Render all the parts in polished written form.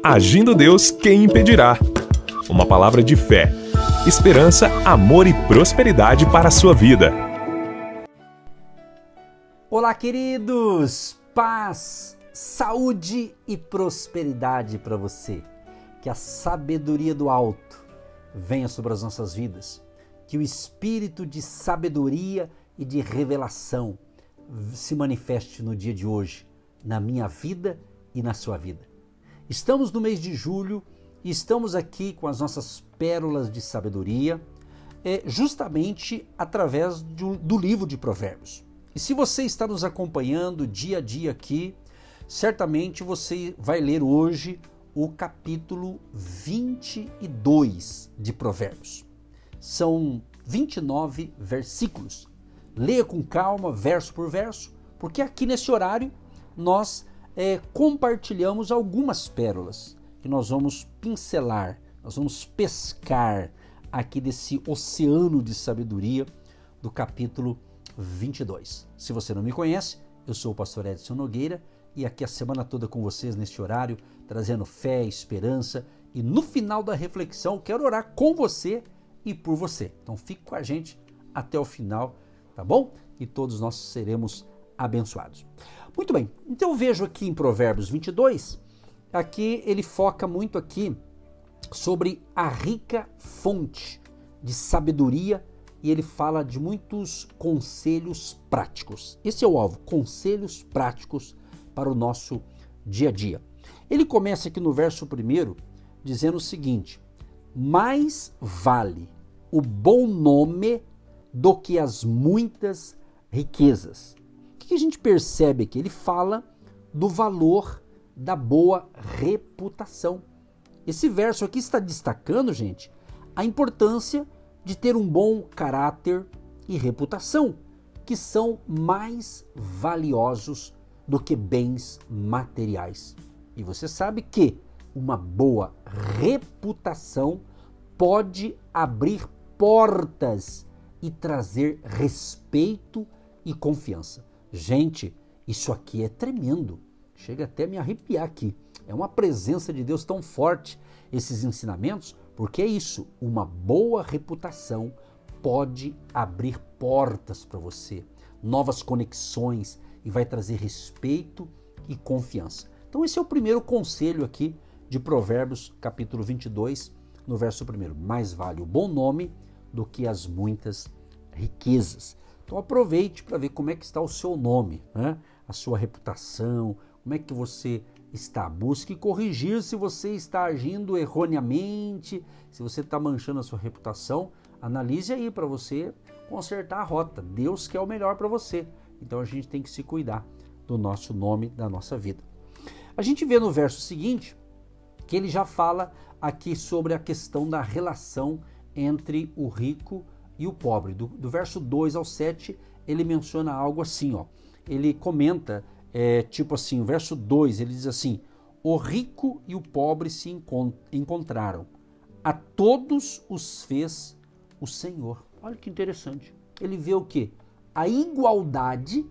Agindo Deus, quem impedirá? Uma palavra de fé, esperança, amor e prosperidade para a sua vida. Olá, queridos! Paz, saúde e prosperidade para você. Que a sabedoria do alto venha sobre as nossas vidas. Que o espírito de sabedoria e de revelação se manifeste no dia de hoje, na minha vida e na sua vida. Estamos no mês de julho e estamos aqui com as nossas pérolas de sabedoria, justamente através do livro de Provérbios. E se você está nos acompanhando dia a dia aqui, certamente você vai ler hoje o capítulo 22 de Provérbios. São 29 versículos. Leia com calma, verso por verso, porque aqui nesse horário nós compartilhamos algumas pérolas que nós vamos pincelar, nós vamos pescar aqui desse oceano de sabedoria do capítulo 22. Se você não me conhece, eu sou o pastor Edson Nogueira e aqui a semana toda com vocês neste horário, trazendo fé, esperança e no final da reflexão quero orar com você e por você. Então fique com a gente até o final, tá bom? E todos nós seremos abençoados. Muito bem, então eu vejo aqui em Provérbios 22, aqui ele foca muito aqui sobre a rica fonte de sabedoria e ele fala de muitos conselhos práticos. Esse é o alvo, conselhos práticos para o nosso dia a dia. Ele começa aqui no verso 1 dizendo o seguinte: mais vale o bom nome do que as muitas riquezas. O que a gente percebe aqui? Ele fala do valor da boa reputação. Esse verso aqui está destacando, gente, a importância de ter um bom caráter e reputação, que são mais valiosos do que bens materiais. E você sabe que uma boa reputação pode abrir portas e trazer respeito e confiança. Gente, isso aqui é tremendo. Chega até a me arrepiar aqui. É uma presença de Deus tão forte, esses ensinamentos, porque é isso, uma boa reputação pode abrir portas para você, novas conexões e vai trazer respeito e confiança. Então esse é o primeiro conselho aqui de Provérbios, capítulo 22, no verso 1. Mais vale o bom nome do que as muitas riquezas. Então aproveite para ver como é que está o seu nome, né? A sua reputação, como é que você está. Busque corrigir se você está agindo erroneamente, se você está manchando a sua reputação, analise aí para você consertar a rota. Deus quer o melhor para você, então a gente tem que se cuidar do nosso nome, da nossa vida. A gente vê no verso seguinte que ele já fala aqui sobre a questão da relação entre o rico e o pobre. Do verso 2 ao 7, ele menciona algo assim, ó. Ele comenta, tipo assim, o verso 2, ele diz assim: o rico e o pobre se encontraram, a todos os fez o Senhor. Olha que interessante. Ele vê o quê? A igualdade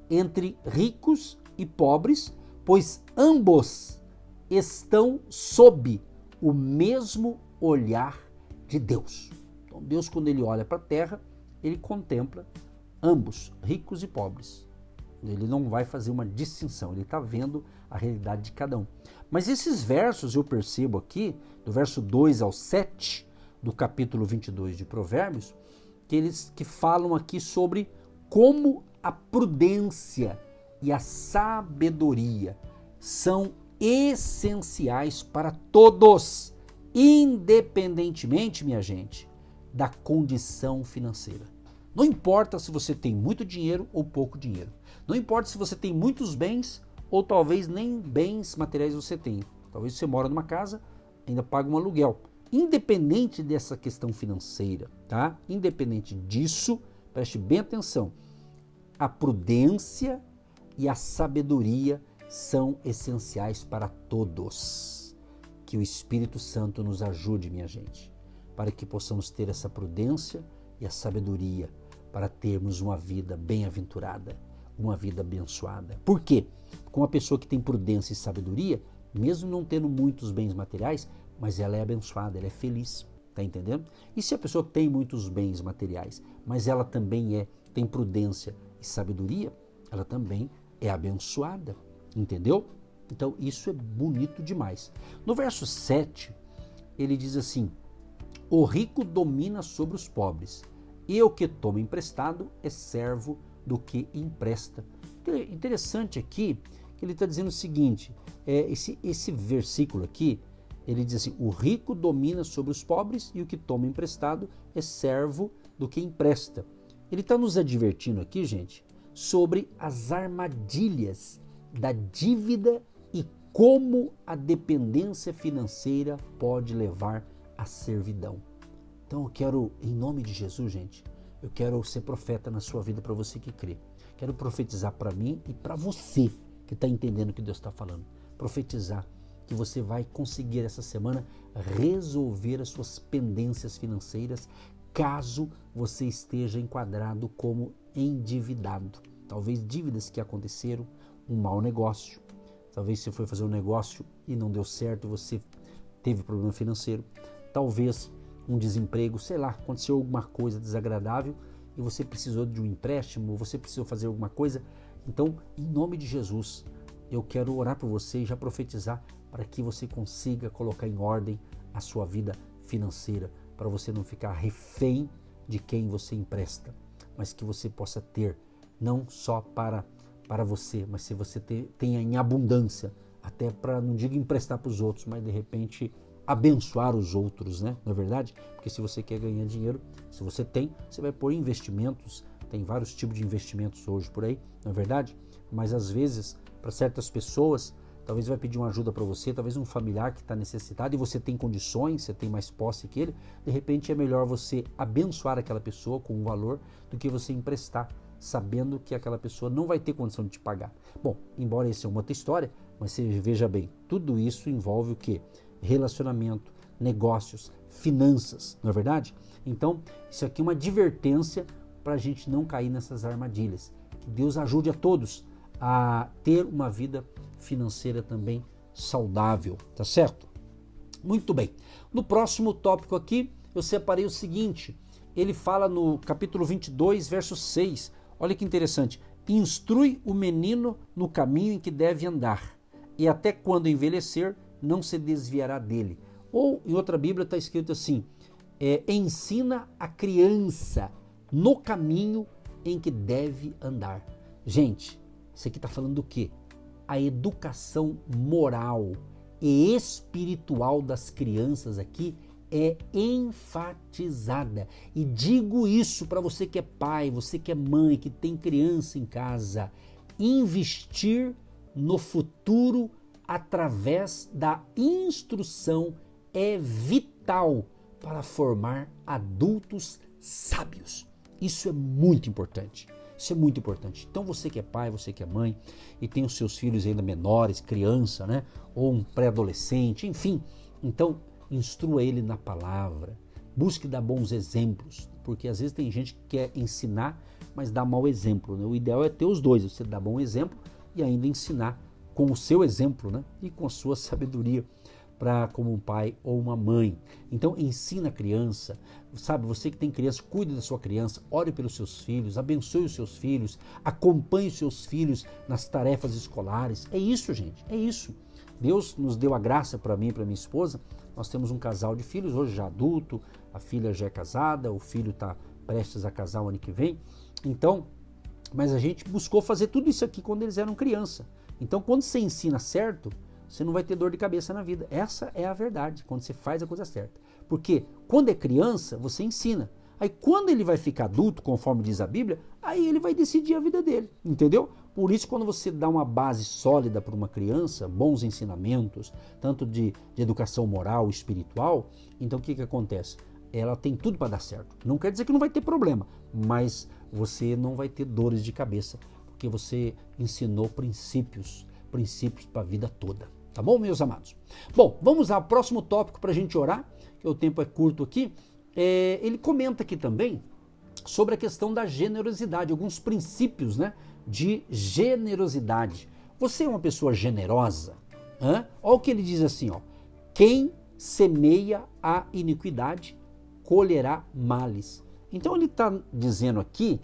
entre ricos e pobres, pois ambos estão sob o mesmo olhar de Deus. Então Deus, quando ele olha para a terra, ele contempla ambos, ricos e pobres. Ele não vai fazer uma distinção, ele está vendo a realidade de cada um. Mas esses versos eu percebo aqui, do verso 2 ao 7 do capítulo 22 de Provérbios, que falam aqui sobre como a prudência e a sabedoria são essenciais para todos, independentemente, minha gente, da condição financeira. Não importa se você tem muito dinheiro ou pouco dinheiro. Não importa se você tem muitos bens ou talvez nem bens materiais você tenha. Talvez você mora numa casa, ainda paga um aluguel. Independente dessa questão financeira, tá? Independente disso, preste bem atenção. A prudência e a sabedoria são essenciais para todos. Que o Espírito Santo nos ajude, minha gente, para que possamos ter essa prudência e a sabedoria para termos uma vida bem-aventurada, uma vida abençoada. Por quê? Porque uma pessoa que tem prudência e sabedoria, mesmo não tendo muitos bens materiais, mas ela é abençoada, ela é feliz, tá entendendo? E se a pessoa tem muitos bens materiais, mas ela também tem prudência e sabedoria, ela também é abençoada, entendeu? Então isso é bonito demais. No verso 7, ele diz assim: o rico domina sobre os pobres, e o que toma emprestado é servo do que empresta. Interessante aqui que ele está dizendo o seguinte, esse versículo aqui, ele diz assim: o rico domina sobre os pobres e o que toma emprestado é servo do que empresta. Ele está nos advertindo aqui, gente, sobre as armadilhas da dívida e como a dependência financeira pode levar à servidão. Então eu quero, em nome de Jesus, gente, eu quero ser profeta na sua vida para você que crê. Quero profetizar para mim e para você que está entendendo o que Deus está falando. Profetizar que você vai conseguir essa semana resolver as suas pendências financeiras, caso você esteja enquadrado como endividado. Talvez dívidas que aconteceram, um mau negócio. Talvez você foi fazer um negócio e não deu certo, você teve problema financeiro. Talvez um desemprego, sei lá, aconteceu alguma coisa desagradável e você precisou de um empréstimo, você precisou fazer alguma coisa. Então, em nome de Jesus, eu quero orar por você e já profetizar para que você consiga colocar em ordem a sua vida financeira, para você não ficar refém de quem você empresta, mas que você possa ter, não só para você, mas se você tenha em abundância, até para, não digo emprestar para os outros, mas de repente abençoar os outros, né? Não é verdade? Porque se você quer ganhar dinheiro, se você tem, você vai pôr investimentos, tem vários tipos de investimentos hoje por aí, não é verdade? Mas às vezes, para certas pessoas, talvez vai pedir uma ajuda para você, talvez um familiar que está necessitado e você tem condições, você tem mais posse que ele, de repente é melhor você abençoar aquela pessoa com um valor do que você emprestar, sabendo que aquela pessoa não vai ter condição de te pagar. Bom, embora essa é uma outra história, mas você veja bem, tudo isso envolve o quê? Relacionamento, negócios, finanças, não é verdade? Então, isso aqui é uma advertência para a gente não cair nessas armadilhas. Que Deus ajude a todos a ter uma vida financeira também saudável, tá certo? Muito bem. No próximo tópico aqui, eu separei o seguinte, ele fala no capítulo 22, verso 6, olha que interessante: instrui o menino no caminho em que deve andar, e até quando envelhecer, não se desviará dele. Ou em outra Bíblia está escrito assim, ensina a criança no caminho em que deve andar. Gente, isso aqui está falando do quê? A educação moral e espiritual das crianças aqui é enfatizada. E digo isso para você que é pai, você que é mãe, que tem criança em casa. Investir no futuro através da instrução é vital para formar adultos sábios. Isso é muito importante. Isso é muito importante. Então você que é pai, você que é mãe e tem os seus filhos ainda menores, criança, né? Ou um pré-adolescente, enfim. Então instrua ele na palavra. Busque dar bons exemplos, porque às vezes tem gente que quer ensinar, mas dá mau exemplo, né? O ideal é ter os dois, você dar bom exemplo e ainda ensinar com o seu exemplo, né? E com a sua sabedoria, como um pai ou uma mãe. Então ensina a criança, sabe, você que tem criança, cuide da sua criança, ore pelos seus filhos, abençoe os seus filhos, acompanhe os seus filhos nas tarefas escolares. É isso, gente, é isso. Deus nos deu a graça para mim e para minha esposa, nós temos um casal de filhos, hoje já adulto, a filha já é casada, o filho está prestes a casar o ano que vem. Então, mas a gente buscou fazer tudo isso aqui quando eles eram criança. Então, quando você ensina certo, você não vai ter dor de cabeça na vida. Essa é a verdade, quando você faz a coisa certa. Porque quando é criança, você ensina. Aí quando ele vai ficar adulto, conforme diz a Bíblia, aí ele vai decidir a vida dele, entendeu? Por isso, quando você dá uma base sólida para uma criança, bons ensinamentos, tanto de educação moral, espiritual, então o que acontece? Ela tem tudo para dar certo. Não quer dizer que não vai ter problema, mas você não vai ter dores de cabeça, porque você ensinou princípios para a vida toda. Tá bom, meus amados? Bom, vamos ao próximo tópico para a gente orar, que o tempo é curto aqui. Ele comenta aqui também sobre a questão da generosidade, alguns princípios, né, de generosidade. Você é uma pessoa generosa? Olha o que ele diz assim, ó. Quem semeia a iniquidade, colherá males. Então ele está dizendo aqui,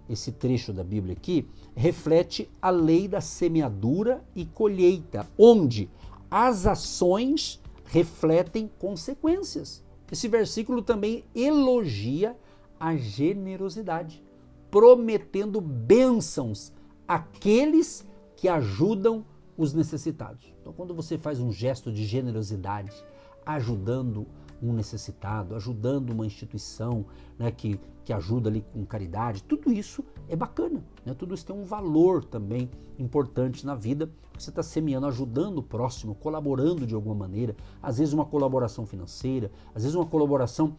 esse trecho da Bíblia aqui, reflete a lei da semeadura e colheita, onde as ações refletem consequências. Esse versículo também elogia a generosidade, prometendo bênçãos àqueles que ajudam os necessitados. Então, quando você faz um gesto de generosidade, ajudando um necessitado, ajudando uma instituição, né, que ajuda ali com caridade, tudo isso é bacana, né? Tudo isso tem um valor também importante na vida. Você está semeando, ajudando o próximo, colaborando de alguma maneira, às vezes uma colaboração financeira, às vezes uma colaboração,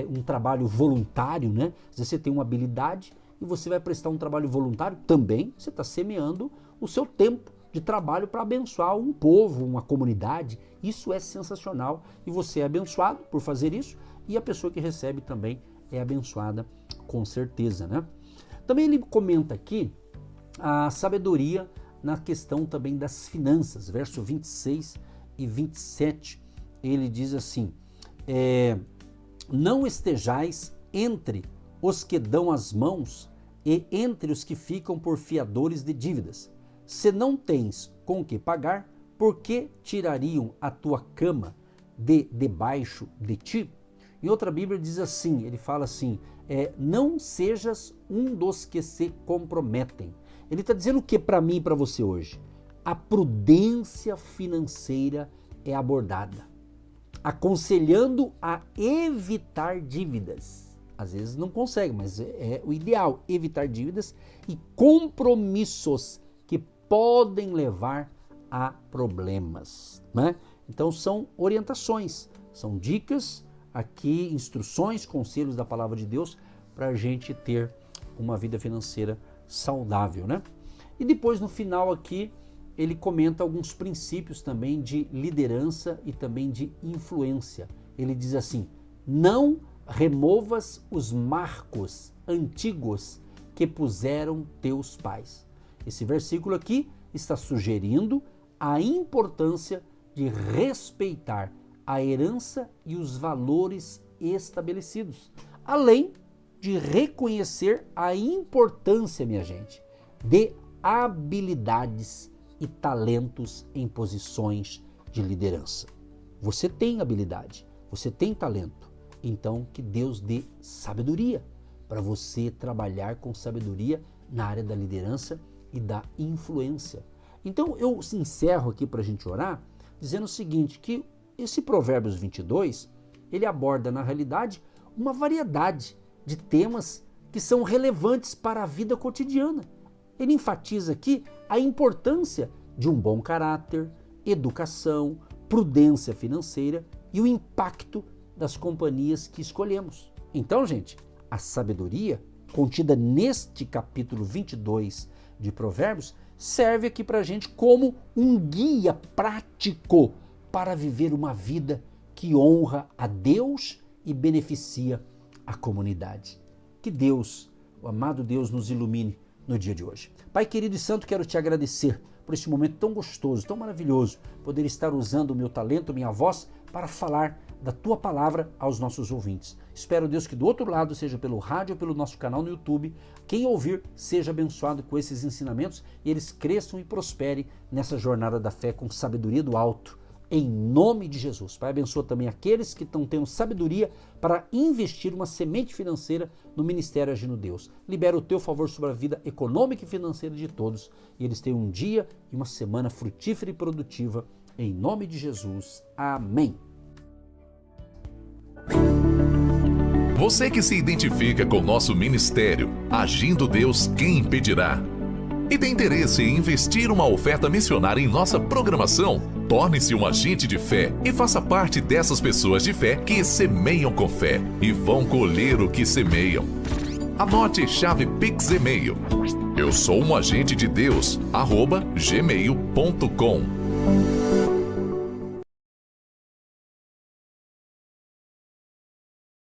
um trabalho voluntário, né? Às vezes você tem uma habilidade e você vai prestar um trabalho voluntário, também você está semeando o seu tempo de trabalho para abençoar um povo, uma comunidade. Isso é sensacional e você é abençoado por fazer isso e a pessoa que recebe também é abençoada com certeza, né? Também ele comenta aqui a sabedoria na questão também das finanças, verso 26 e 27, ele diz assim, não estejais entre os que dão as mãos e entre os que ficam por fiadores de dívidas. Se não tens com que pagar, por que tirariam a tua cama de debaixo de ti? Em outra Bíblia diz assim, ele fala assim, não sejas um dos que se comprometem. Ele está dizendo o que para mim e para você hoje? A prudência financeira é abordada, aconselhando a evitar dívidas. Às vezes não consegue, mas é o ideal, evitar dívidas e compromissos que podem levar a problemas, né? Então são orientações, são dicas, aqui instruções, conselhos da palavra de Deus para a gente ter uma vida financeira saudável, né? E depois no final aqui ele comenta alguns princípios também de liderança e também de influência. Ele diz assim, não removas os marcos antigos que puseram teus pais. Esse versículo aqui está sugerindo a importância de respeitar a herança e os valores estabelecidos, além de reconhecer a importância, minha gente, de habilidades e talentos em posições de liderança. Você tem habilidade, você tem talento, então que Deus dê sabedoria para você trabalhar com sabedoria na área da liderança e da influência. Então eu encerro aqui para a gente orar, dizendo o seguinte, que esse Provérbios 22, ele aborda na realidade uma variedade de temas que são relevantes para a vida cotidiana. Ele enfatiza aqui a importância de um bom caráter, educação, prudência financeira e o impacto das companhias que escolhemos. Então, gente, a sabedoria contida neste capítulo 22 de Provérbios serve aqui para a gente como um guia prático para viver uma vida que honra a Deus e beneficia a comunidade. Que Deus, o amado Deus, nos ilumine no dia de hoje. Pai querido e santo, quero te agradecer por este momento tão gostoso, tão maravilhoso, poder estar usando o meu talento, minha voz, para falar da tua palavra aos nossos ouvintes. Espero, Deus, que do outro lado, seja pelo rádio ou pelo nosso canal no YouTube, quem ouvir seja abençoado com esses ensinamentos e eles cresçam e prosperem nessa jornada da fé com sabedoria do alto. Em nome de Jesus. Pai, abençoa também aqueles que estão tendo sabedoria para investir uma semente financeira no Ministério Agindo Deus. Libera o teu favor sobre a vida econômica e financeira de todos e eles tenham um dia e uma semana frutífera e produtiva. Em nome de Jesus. Amém. Você que se identifica com o nosso ministério, Agindo Deus, quem impedirá? E tem interesse em investir uma oferta missionária em nossa programação? Torne-se um agente de fé e faça parte dessas pessoas de fé que semeiam com fé e vão colher o que semeiam. Anote chave Pix e-mail. Eu sou um agente de Deus, @gmail.com.